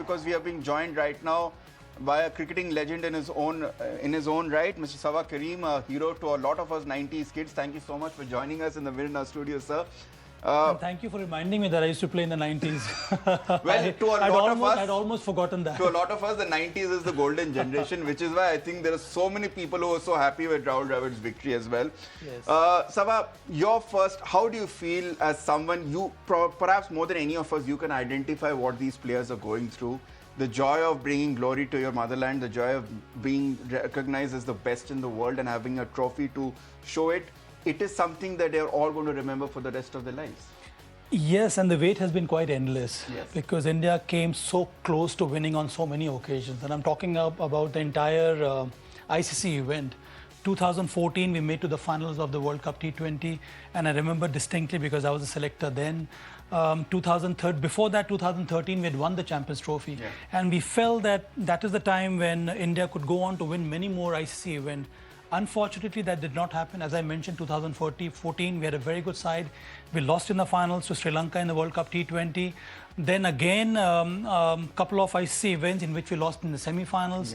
because we are being joined right now by a cricketing legend in his own right, Mr. Saba Karim, a hero to a lot of us 90s kids. Thank you so much for joining us in the Mirna studio, sir. And thank you for reminding me that I used to play in the 90s. Well, to a lot of us, I'd almost forgotten that. To a lot of us, the 90s is the golden generation, which is why I think there are so many people who are so happy with Rahul Dravid's victory as well. Yes. Saba, your first, how do you feel as someone, perhaps more than any of us, you can identify what these players are going through? The joy of bringing glory to your motherland, the joy of being recognized as the best in the world and having a trophy to show it. It is something that they're all going to remember for the rest of their lives. Yes, and the wait has been quite endless. Yes. Because India came so close to winning on so many occasions. And I'm talking about the entire ICC event. 2014, we made to the finals of the World Cup T20, and I remember distinctly because I was a selector then. 2013, we had won the Champions Trophy, and we felt that that is the time when India could go on to win many more ICC events. Unfortunately, that did not happen. As I mentioned, 2014, we had a very good side. We lost in the finals to Sri Lanka in the World Cup T20. Then again, couple of ICC events in which we lost in the semi-finals.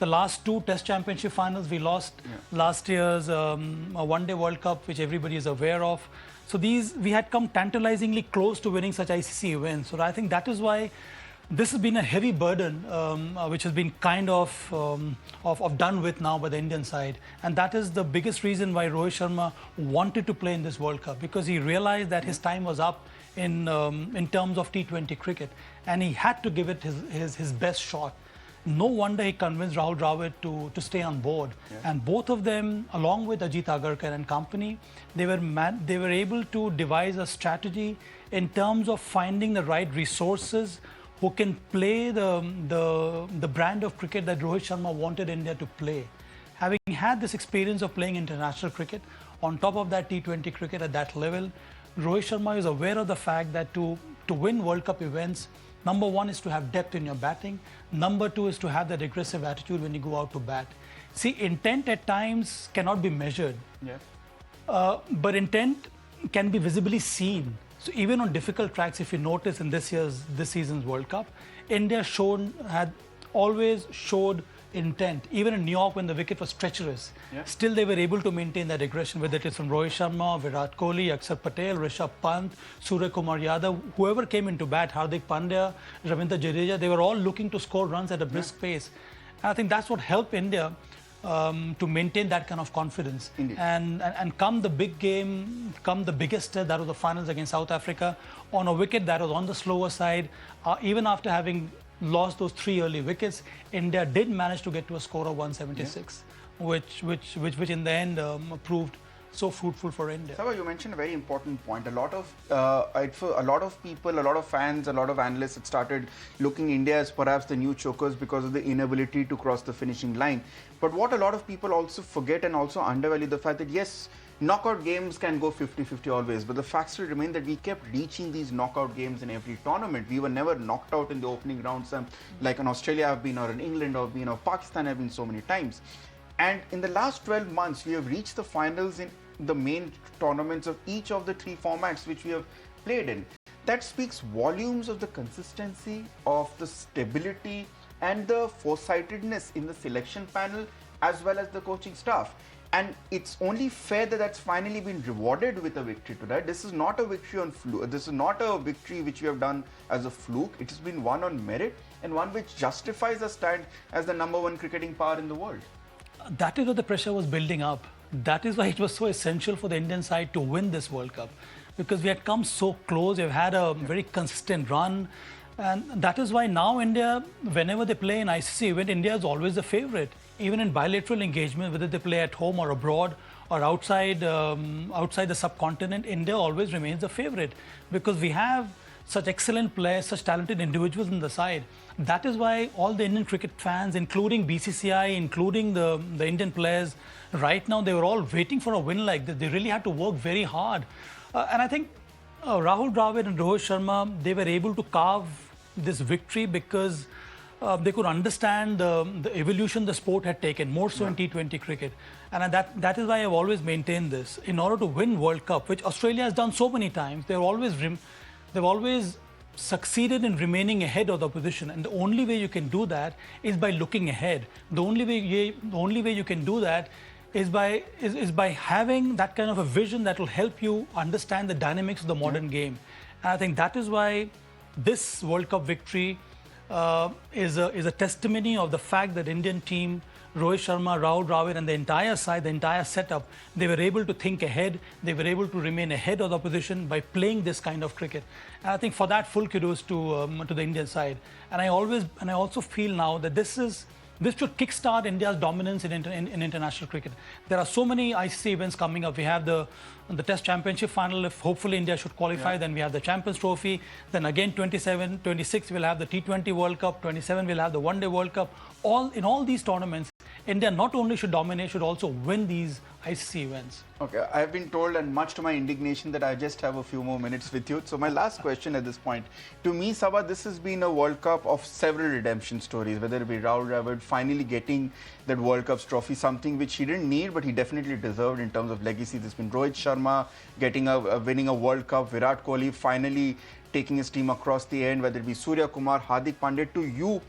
The last two Test Championship finals, we lost last year's One Day World Cup, which everybody is aware of. So we had come tantalizingly close to winning such ICC events. So I think that is why this has been a heavy burden, which has been kind of done with now by the Indian side. And that is the biggest reason why Rohit Sharma wanted to play in this World Cup, because he realized that his time was up in terms of T20 cricket, and he had to give it his best shot. No wonder he convinced Rahul Dravid to stay on board. And both of them, along with Ajit Agarkar and company, they were able to devise a strategy in terms of finding the right resources who can play the brand of cricket that Rohit Sharma wanted India to play. Having had this experience of playing international cricket, on top of that T20 cricket at that level, Rohit Sharma is aware of the fact that to win World Cup events, number one is to have depth in your batting. Number two is to have that aggressive attitude when you go out to bat. See, intent at times cannot be measured, but intent can be visibly seen. So even on difficult tracks, if you notice in this season's World Cup, India had always showed intent. Even in New York, when the wicket was treacherous, still they were able to maintain that aggression, whether it is from Rohit Sharma, Virat Kohli, Akshar Patel, Rishabh Pant, Surya Kumar Yadav, whoever came into bat, Hardik Pandya, Ravindra Jadeja, they were all looking to score runs at a brisk pace. And I think that's what helped India to maintain that kind of confidence. And come the big game, come the biggest test, that was the finals against South Africa, on a wicket that was on the slower side, even after having lost those 3 early wickets, India did manage to get to a score of 176, which in the end proved so fruitful for India. Saba, you mentioned a very important point. A lot of people, a lot of fans, a lot of analysts had started looking India as perhaps the new chokers because of the inability to cross the finishing line. But what a lot of people also forget and also undervalue the fact that yes, knockout games can go 50-50 always, but the fact still remains that we kept reaching these knockout games in every tournament. We were never knocked out in the opening rounds, like in Australia have been, or in England have been, or Pakistan have been so many times. And in the last 12 months, we have reached the finals in the main tournaments of each of the 3 formats which we have played in. That speaks volumes of the consistency, of the stability, and the foresightedness in the selection panel as well as the coaching staff. And it's only fair that that's finally been rewarded with a victory today. This is not a victory on fluke. This is not a victory which we have done as a fluke. It has been won on merit, and one which justifies us stand as the #1 cricketing power in the world. That is what the pressure was building up. That is why it was so essential for the Indian side to win this World Cup, because we had come so close. We've had a very consistent run. And that is why now India, whenever they play an ICC event, India is always the favorite. Even in bilateral engagement, whether they play at home or abroad or outside the subcontinent, India always remains the favorite, because we have such excellent players, such talented individuals in the side. That is why all the Indian cricket fans, including BCCI, including the Indian players, right now they were all waiting for a win like this. They really had to work very hard. And I think Rahul Dravid and Rohit Sharma, they were able to carve this victory because they could understand the evolution the sport had taken, more so in T20 cricket. And that is why I've always maintained this. In order to win World Cup, which Australia has done so many times, they've always succeeded in remaining ahead of the opposition, and the only way you can do that is by looking ahead. The only way you can do that is by having that kind of a vision that will help you understand the dynamics of the modern game. And I think that is why this World Cup victory is a testimony of the fact that Indian team, Rohit Sharma, Rahul Dravid, and the entire side, the entire setup, they were able to think ahead. They were able to remain ahead of the opposition by playing this kind of cricket. And I think for that, full kudos to the Indian side. And I also feel now that this should kickstart India's dominance in international cricket. There are so many ICC events coming up. We have the Test Championship final. If hopefully India should qualify, then we have the Champions Trophy. Then again, 27, 26, we'll have the T20 World Cup. 27, we'll have the One Day World Cup. In all these tournaments, India not only should dominate, should also win these ICC events. Okay, I've been told, and much to my indignation, that I just have a few more minutes with you. So my last question at this point, to me, Saba, this has been a World Cup of several redemption stories, whether it be Rahul Dravid finally getting that World Cup trophy, something which he didn't need, but he definitely deserved in terms of legacy. There's been Rohit Sharma winning a World Cup, Virat Kohli finally taking his team across the end, whether it be Surya Kumar, Hardik Pandya. To you,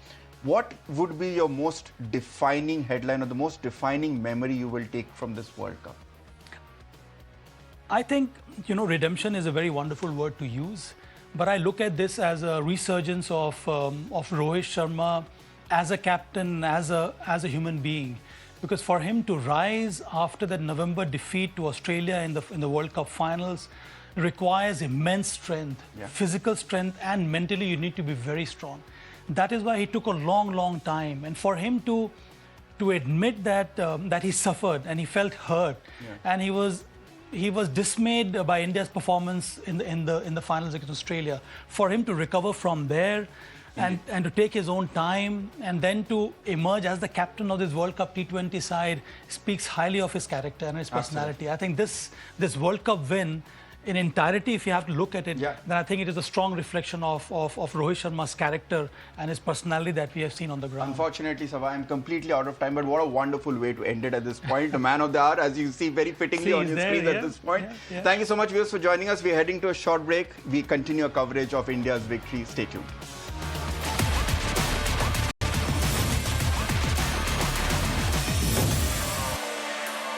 what would be your most defining headline or the most defining memory you will take from this World Cup? I think, redemption is a very wonderful word to use, but I look at this as a resurgence of Rohit Sharma as a captain, as a human being. Because for him to rise after that November defeat to Australia in the World Cup finals requires immense strength, physical strength, and mentally you need to be very strong. That is why he took a long time. And for him to admit that he suffered and he felt hurt, and he was dismayed by India's performance in the finals against Australia. For him to recover from there and to take his own time and then to emerge as the captain of this World Cup T20 side speaks highly of his character and his personality. Absolutely. I think this World Cup win in entirety, if you have to look at it, then I think it is a strong reflection of Rohit Sharma's character and his personality that we have seen on the ground. Unfortunately, Saba, I'm completely out of time, but what a wonderful way to end it at this point. The man of the hour, as you see very fittingly on your screen at this point. Thank you so much, viewers, for joining us. We're heading to a short break. We continue our coverage of India's victory. Stay tuned.